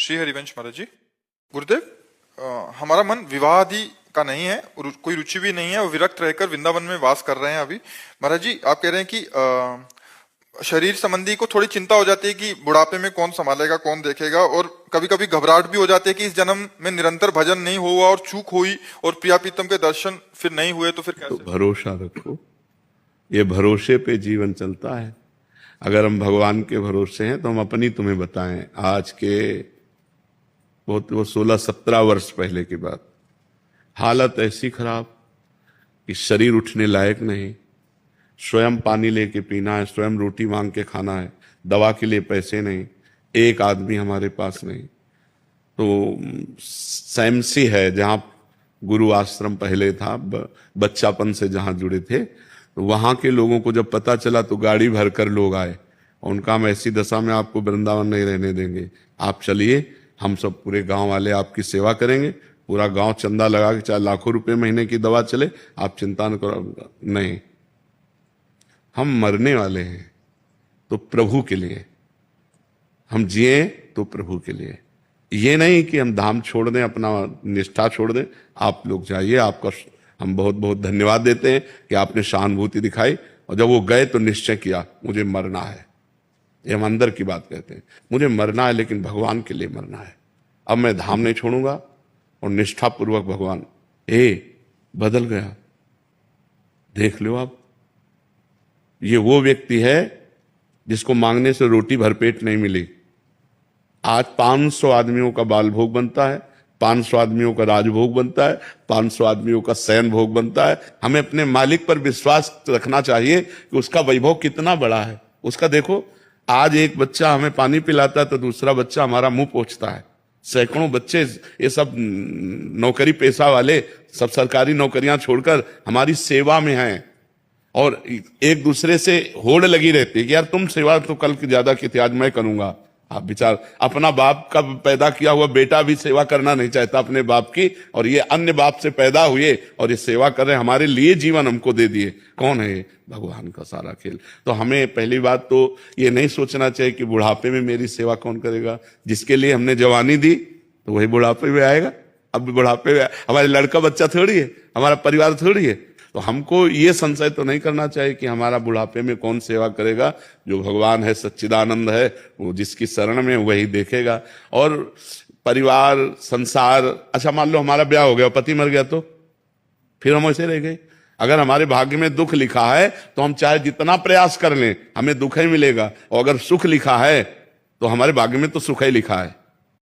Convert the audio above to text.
श्री हरिवंश महाराज जी। गुरुदेव, हमारा मन विवाह आदि का नहीं है, कोई रुचि भी नहीं है और विरक्त रहकर वृंदावन में वास कर रहे हैं अभी। महाराज जी, आप कह रहे हैं कि शरीर संबंधी को थोड़ी चिंता हो जाती है कि बुढ़ापे में कौन संभालेगा, कौन देखेगा, और कभी कभी घबराहट भी हो जाती है कि इस जन्म में निरंतर भजन नहीं हुआ और चूक हुई और प्रिया प्रीतम के दर्शन फिर नहीं हुए तो फिर कैसे? तो भरोसा रखो, ये भरोसे पे जीवन चलता है। अगर हम भगवान के भरोसे हैं तो हम अपनी तुम्हें बताएं, आज के बहुत वो 16-17 वर्ष पहले की बात, हालत ऐसी खराब कि शरीर उठने लायक नहीं, स्वयं पानी लेके पीना है, स्वयं रोटी मांग के खाना है, दवा के लिए पैसे नहीं, एक आदमी हमारे पास नहीं। तो सैमसी है जहां गुरु आश्रम पहले था, बच्चापन से जहां जुड़े थे, तो वहां के लोगों को जब पता चला तो गाड़ी भरकर लोग आए और उनका हम ऐसी दशा में आपको वृंदावन नहीं रहने देंगे, आप चलिए, हम सब पूरे गांव वाले आपकी सेवा करेंगे, पूरा गांव चंदा लगा के चाहे लाखों रुपए महीने की दवा चले, आप चिंता न करो। नहीं, हम मरने वाले हैं तो प्रभु के लिए, हम जिए तो प्रभु के लिए। ये नहीं कि हम धाम छोड़ दें, अपना निष्ठा छोड़ दें। आप लोग जाइए, आपका हम बहुत बहुत धन्यवाद देते हैं कि आपने सहानुभूति दिखाई, और जब वो गए तो निश्चय किया मुझे मरना है। ये हम अंदर की बात कहते हैं, मुझे मरना है लेकिन भगवान के लिए मरना है। अब मैं धाम नहीं छोड़ूंगा, और निष्ठापूर्वक भगवान बदल गया। देख लो आप, ये वो व्यक्ति है जिसको मांगने से रोटी भरपेट नहीं मिली। आज 500 आदमियों का बाल भोग बनता है, 500 आदमियों का राजभोग बनता है, 500 आदमियों का शयन भोग बनता है। हमें अपने मालिक पर विश्वास रखना चाहिए कि उसका वैभव कितना बड़ा है। उसका देखो, आज एक बच्चा हमें पानी पिलाता है तो दूसरा बच्चा हमारा मुंह पोंछता है। सैकड़ों बच्चे, ये सब नौकरी पेशा वाले, सब सरकारी नौकरियां छोड़कर हमारी सेवा में हैं, और एक दूसरे से होड़ लगी रहती है कि यार तुम सेवा तो कल की ज्यादा की थी, आज मैं करूंगा। आप विचार, अपना बाप का पैदा किया हुआ बेटा भी सेवा करना नहीं चाहता अपने बाप की, और ये अन्य बाप से पैदा हुए और ये सेवा कर रहे, हमारे लिए जीवन हमको दे दिए। कौन है ये? भगवान का सारा खेल। तो हमें पहली बात तो ये नहीं सोचना चाहिए कि बुढ़ापे में मेरी सेवा कौन करेगा। जिसके लिए हमने जवानी दी तो वही बुढ़ापे में आएगा। अब बुढ़ापे में हमारे लड़का बच्चा थोड़ी है, हमारा परिवार थोड़ी है। तो हमको ये संशय तो नहीं करना चाहिए कि हमारा बुढ़ापे में कौन सेवा करेगा। जो भगवान है, सच्चिदानंद है, वो जिसकी शरण में वही देखेगा। और परिवार, संसार, अच्छा मान लो हमारा ब्याह हो गया, पति मर गया, तो फिर हम ऐसे रह गए। अगर हमारे भाग्य में दुख लिखा है तो हम चाहे जितना प्रयास कर लें, हमें दुख ही मिलेगा, और अगर सुख लिखा है तो हमारे भाग्य में तो सुख ही लिखा है।